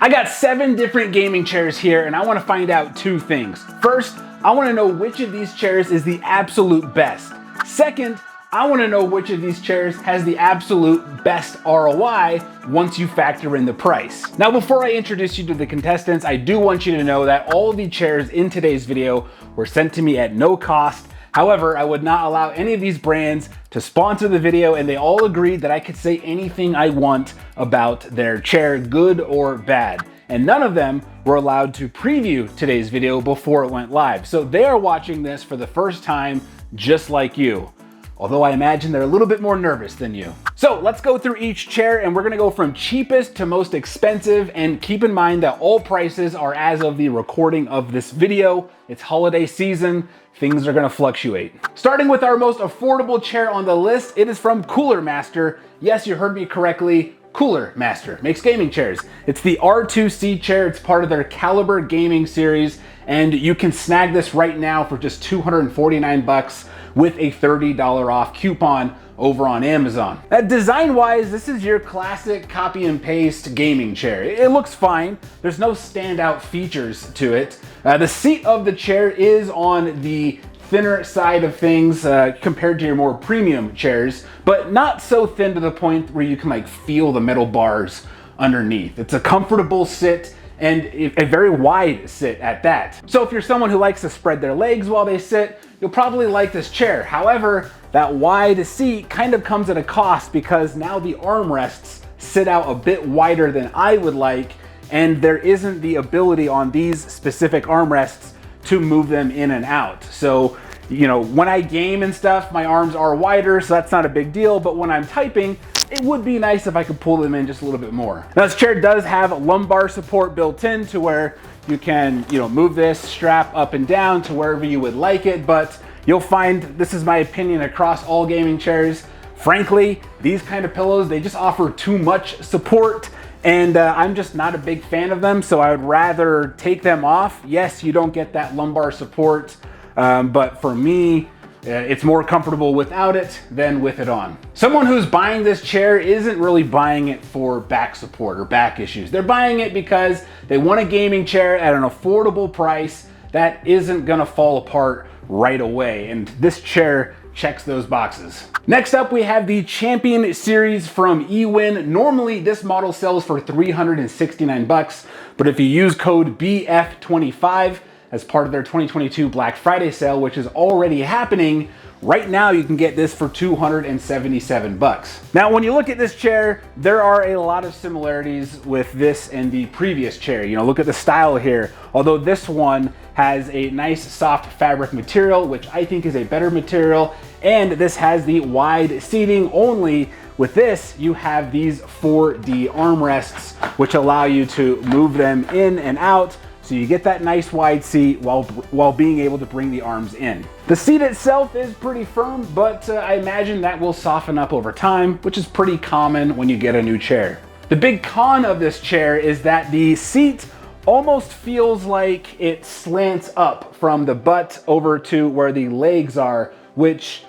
I got 7 different gaming chairs here and I want to find out 2 things. First, I want to know which of these chairs is the absolute best. Second, I want to know which of these chairs has the absolute best ROI once you factor in the price. Now, before I introduce you to the contestants, I do want you to know that all the chairs in today's video were sent to me at no cost. However, I would not allow any of these brands to sponsor the video, and they all agreed that I could say anything I want about their chair, good or bad. And none of them were allowed to preview today's video before it went live. So they are watching this for the first time, just like you. Although I imagine they're a little bit more nervous than you. So let's go through each chair and we're gonna go from cheapest to most expensive, and keep in mind that all prices are as of the recording of this video. It's holiday season, things are gonna fluctuate. Starting with our most affordable chair on the list, it is from Cooler Master. Yes, you heard me correctly. Cooler Master makes gaming chairs. It's the R2C chair. It's part of their Caliber gaming series, and you can snag this right now for just 249 bucks with a $30 off coupon over on Amazon. Design-wise, this is your classic copy and paste gaming chair. It looks fine. There's no standout features to it. The seat of the chair is on the thinner side of things compared to your more premium chairs, but not so thin to the point where you can like feel the metal bars underneath. It's a comfortable sit and a very wide sit at that. So if you're someone who likes to spread their legs while they sit, you'll probably like this chair. However, that wide seat kind of comes at a cost because now the armrests sit out a bit wider than I would like, and there isn't the ability on these specific armrests to move them in and out. So, you know, when I game and stuff, my arms are wider, so that's not a big deal, but when I'm typing, it would be nice if I could pull them in just a little bit more. Now, this chair does have lumbar support built in to where you can, move this strap up and down to wherever you would like it, but you'll find, this is my opinion across all gaming chairs, frankly, these kind of pillows, they just offer too much support, and I'm just not a big fan of them, so I would rather take them off. Yes, you don't get that lumbar support, but for me, it's more comfortable without it than with it on. Someone who's buying this chair isn't really buying it for back support or back issues. They're buying it because they want a gaming chair at an affordable price that isn't gonna fall apart right away, and this chair checks those boxes. Next up, we have the Champion Series from eWin. Normally, this model sells for 369 bucks, but if you use code BF25 as part of their 2022 Black Friday sale, which is already happening, right now you can get this for 277 bucks. Now, when you look at this chair, there are a lot of similarities with this and the previous chair. Look at the style here. Although this one has a nice soft fabric material, which I think is a better material, and this has the wide seating only. With this, you have these 4D armrests, which allow you to move them in and out, so you get that nice wide seat while being able to bring the arms in. The seat itself is pretty firm, but I imagine that will soften up over time, which is pretty common when you get a new chair. The big con of this chair is that the seat almost feels like it slants up from the butt over to where the legs are, which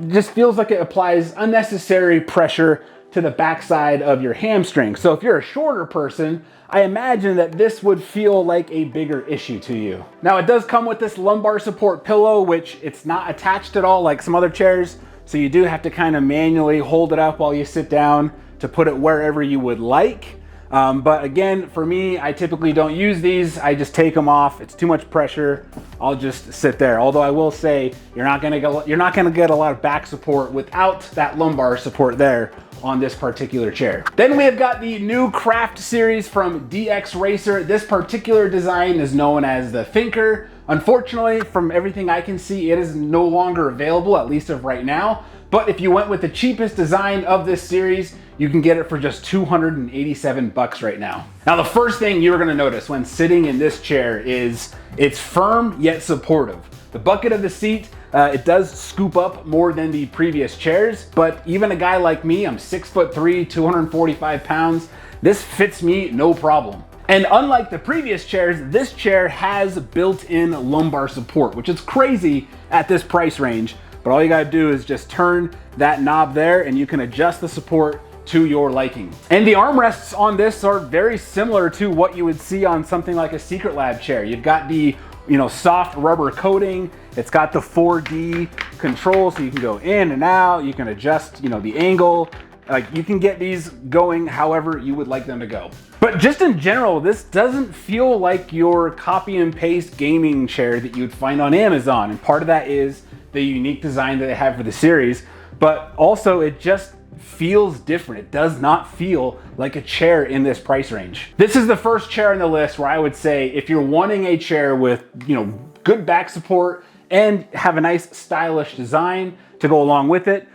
just feels like it applies unnecessary pressure to the backside of your hamstring. So if you're a shorter person, I imagine that this would feel like a bigger issue to you. Now, it does come with this lumbar support pillow, which it's not attached at all like some other chairs. So you do have to kind of manually hold it up while you sit down to put it wherever you would like. But again, for me, I typically don't use these. I just take them off. It's too much pressure. I'll just sit there. Although I will say, you're not gonna get a lot of back support without that lumbar support there on this particular chair. Then we have got the new Craft series from DXRacer. This particular design is known as the Thinker. Unfortunately, from everything I can see, it is no longer available, at least of right now. But if you went with the cheapest design of this series, you can get it for just 287 bucks right now. Now, the first thing you're gonna notice when sitting in this chair is it's firm yet supportive. The bucket of the seat, it does scoop up more than the previous chairs, but even a guy like me, I'm 6'3", 245 pounds, this fits me no problem. And unlike the previous chairs, this chair has built-in lumbar support, which is crazy at this price range, but all you gotta do is just turn that knob there and you can adjust the support to your liking. And the armrests on this are very similar to what you would see on something like a Secretlab chair. You've got the soft rubber coating. It's got the 4D control, so you can go in and out. You can adjust, the angle. Like, you can get these going however you would like them to go. But just in general, this doesn't feel like your copy and paste gaming chair that you'd find on Amazon. And part of that is the unique design that they have for the series, but also it just feels different. It does not feel like a chair in this price range. This is the first chair on the list where I would say if you're wanting a chair with, good back support and have a nice stylish design to go along with it,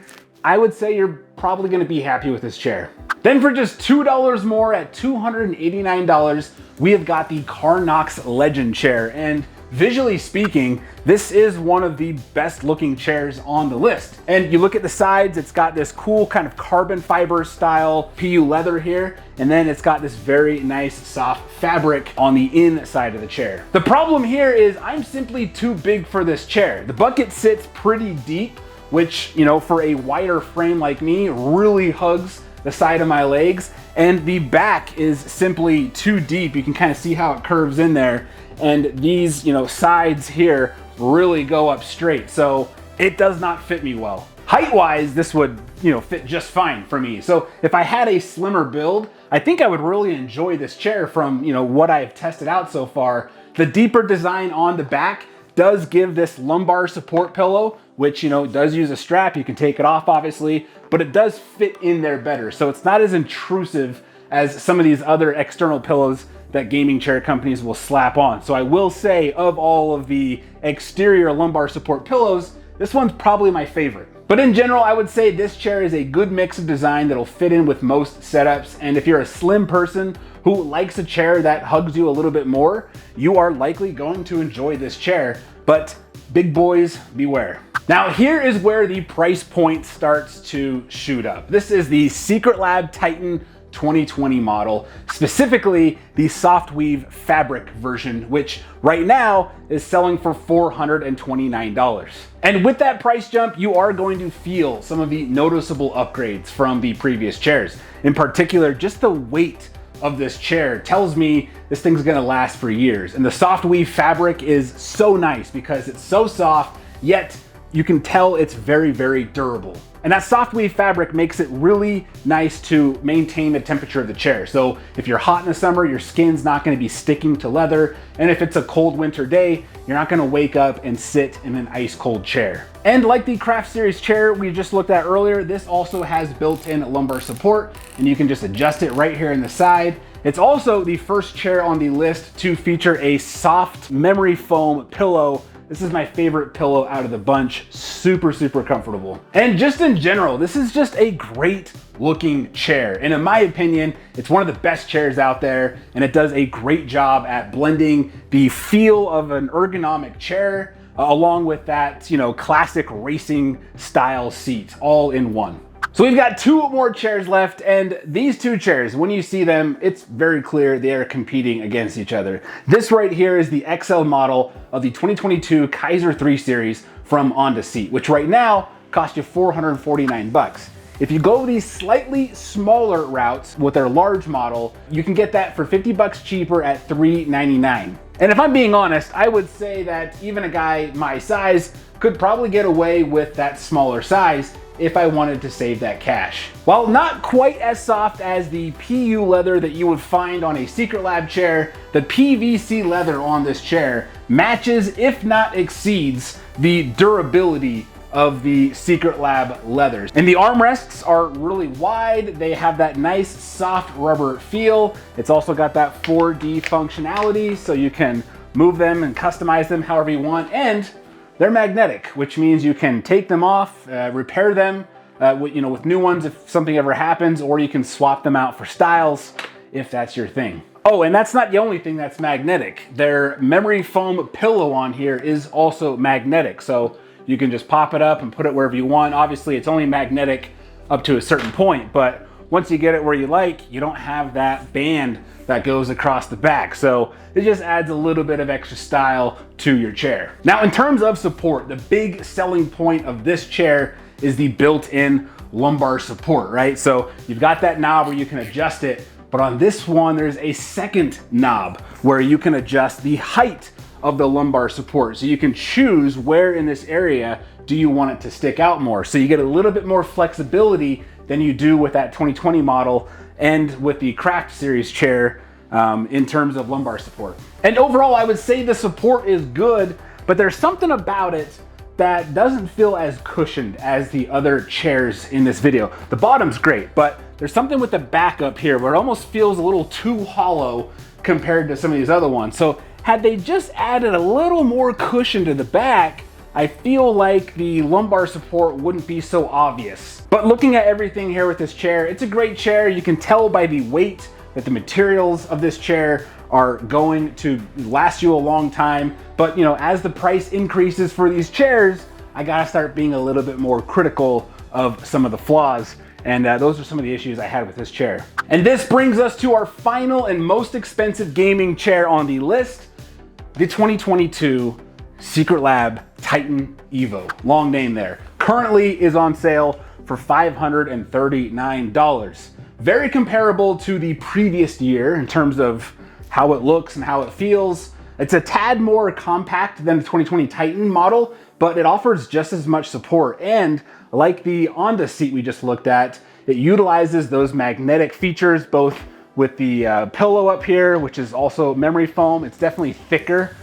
I would say you're probably gonna be happy with this chair. Then for just $2 more at $289, we have got the Karnox Legend chair. And visually speaking, this is one of the best looking chairs on the list. And you look at the sides, it's got this cool kind of carbon fiber style PU leather here. And then it's got this very nice soft fabric on the inside of the chair. The problem here is I'm simply too big for this chair. The bucket sits pretty deep, which, for a wider frame like me, really hugs the side of my legs. And the back is simply too deep. You can kind of see how it curves in there. And these, sides here really go up straight. So it does not fit me well. Height-wise, this would, fit just fine for me. So if I had a slimmer build, I think I would really enjoy this chair from, what I've tested out so far. The deeper design on the back does give this lumbar support pillow, which, does use a strap. You can take it off, obviously, but it does fit in there better. So it's not as intrusive as some of these other external pillows that gaming chair companies will slap on. So I will say, of all of the exterior lumbar support pillows, this one's probably my favorite. But in general, I would say this chair is a good mix of design that'll fit in with most setups. And if you're a slim person who likes a chair that hugs you a little bit more, you are likely going to enjoy this chair. But big boys, beware. Now here is where the price point starts to shoot up. This is the Secretlab Titan 2020 model, specifically the soft weave fabric version, which right now is selling for $429. And with that price jump, you are going to feel some of the noticeable upgrades from the previous chairs. In particular, just the weight of this chair tells me this thing's gonna last for years. And the soft weave fabric is so nice because it's so soft, yet you can tell it's very, very durable. And that soft weave fabric makes it really nice to maintain the temperature of the chair. So if you're hot in the summer, your skin's not gonna be sticking to leather. And if it's a cold winter day, you're not gonna wake up and sit in an ice cold chair. And like the Craft Series chair we just looked at earlier, this also has built-in lumbar support, and you can just adjust it right here in the side. It's also the first chair on the list to feature a soft memory foam pillow. This is my favorite pillow out of the bunch. Super, super comfortable. And just in general, this is just a great looking chair. And in my opinion, it's one of the best chairs out there, and it does a great job at blending the feel of an ergonomic chair along with that, classic racing style seat all in one. So we've got two more chairs left, and these two chairs, when you see them, it's very clear they are competing against each other. This right here is the XL model of the 2022 Kaiser 3 Series from AndaSeat, which right now costs you $449. If you go these slightly smaller routes with their large model, you can get that for $50 cheaper at $399. And if I'm being honest, I would say that even a guy my size could probably get away with that smaller size if I wanted to save that cash. While not quite as soft as the PU leather that you would find on a Secretlab chair, the PVC leather on this chair matches, if not exceeds, the durability of the Secretlab leathers. And the armrests are really wide. They have that nice soft rubber feel. It's also got that 4D functionality, so you can move them and customize them however you want. And they're magnetic, which means you can take them off, repair them with new ones if something ever happens, or you can swap them out for styles if that's your thing. Oh, and that's not the only thing that's magnetic. Their memory foam pillow on here is also magnetic, so you can just pop it up and put it wherever you want. Obviously, it's only magnetic up to a certain point, but once you get it where you like, you don't have that band that goes across the back. So it just adds a little bit of extra style to your chair. Now, in terms of support, the big selling point of this chair is the built-in lumbar support, right? So you've got that knob where you can adjust it, but on this one, there's a second knob where you can adjust the height of the lumbar support. So you can choose where in this area do you want it to stick out more. So you get a little bit more flexibility than you do with that 2020 model and with the Craft Series chair in terms of lumbar support. And overall, I would say the support is good, but there's something about it that doesn't feel as cushioned as the other chairs in this video. The bottom's great, but there's something with the back up here where it almost feels a little too hollow compared to some of these other ones. So had they just added a little more cushion to the back, I feel like the lumbar support wouldn't be so obvious. But looking at everything here with this chair, it's a great chair. You can tell by the weight that the materials of this chair are going to last you a long time. But you know, as the price increases for these chairs, I gotta start being a little bit more critical of some of the flaws. And those are some of the issues I had with this chair. And this brings us to our final and most expensive gaming chair on the list, the 2022 Secretlab Titan Evo. Long name there. Currently is on sale for $539. Very comparable to the previous year in terms of how it looks and how it feels. It's a tad more compact than the 2020 Titan model, but it offers just as much support. And like the AndaSeat we just looked at, it utilizes those magnetic features, both with the pillow up here, which is also memory foam. It's definitely thicker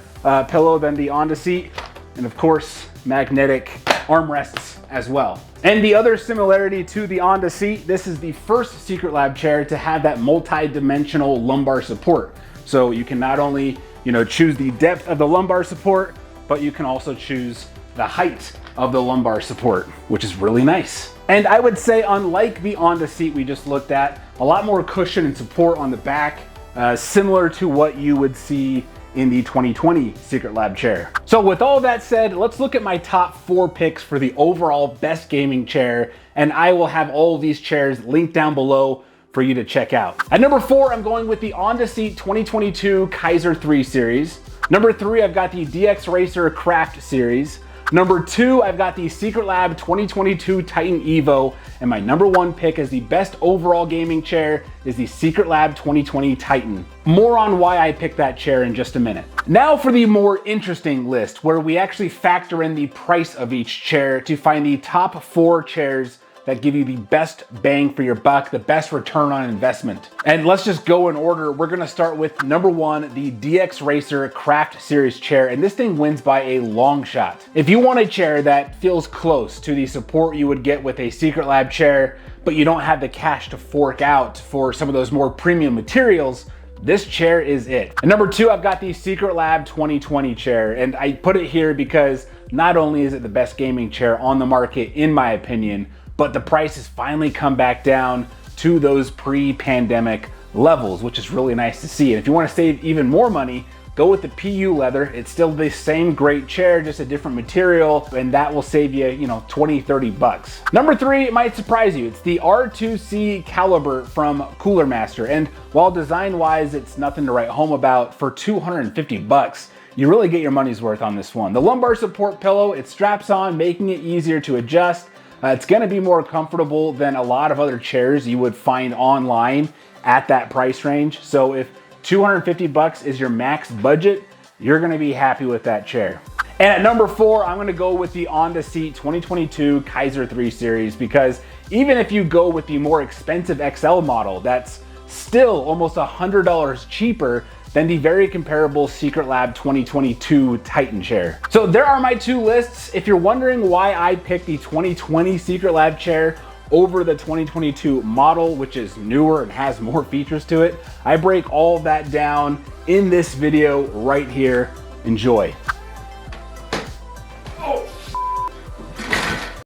pillow than the AndaSeat. And of course, magnetic armrests as well. And the other similarity to the AndaSeat, this is the first Secretlab chair to have that multi-dimensional lumbar support. So you can not only, choose the depth of the lumbar support, but you can also choose the height of the lumbar support, which is really nice. And I would say, unlike the AndaSeat we just looked at, a lot more cushion and support on the back, similar to what you would see in the 2020 Secretlab chair. So with all that said, let's look at my top 4 picks for the overall best gaming chair, and I will have all of these chairs linked down below for you to check out. At number 4, I'm going with the AndaSeat 2022 Kaiser 3 series. Number 3, I've got the DXRacer Craft series. Number 2, I've got the Secretlab 2022 Titan Evo, and my number 1 pick as the best overall gaming chair is the Secretlab 2020 Titan. More on why I picked that chair in just a minute. Now for the more interesting list, where we actually factor in the price of each chair to find the top 4 chairs that give you the best bang for your buck, the best return on investment. And let's just go in order. We're gonna start with number 1, the DXRacer Craft Series chair, and this thing wins by a long shot. If you want a chair that feels close to the support you would get with a Secretlab chair, but you don't have the cash to fork out for some of those more premium materials, this chair is it. And number 2, I've got the Secretlab 2020 chair, and I put it here because not only is it the best gaming chair on the market, in my opinion, but the price has finally come back down to those pre-pandemic levels, which is really nice to see. And if you want to save even more money, go with the PU leather. It's still the same great chair, just a different material, and that will save you, 20, 30 bucks. Number 3, it might surprise you. It's the R2C caliber from Cooler Master. And while design-wise, it's nothing to write home about, for 250 bucks, you really get your money's worth on this one. The lumbar support pillow, it straps on, making it easier to adjust. It's gonna be more comfortable than a lot of other chairs you would find online at that price range. So if 250 bucks is your max budget, you're gonna be happy with that chair. And at number 4, I'm gonna go with the AndaSeat 2022 Kaiser 3 series, because even if you go with the more expensive XL model, that's still almost $100 cheaper than the very comparable Secretlab 2022 Titan chair. So there are my 2 lists. If you're wondering why I picked the 2020 Secretlab chair over the 2022 model, which is newer and has more features to it, I break all that down in this video right here. Enjoy.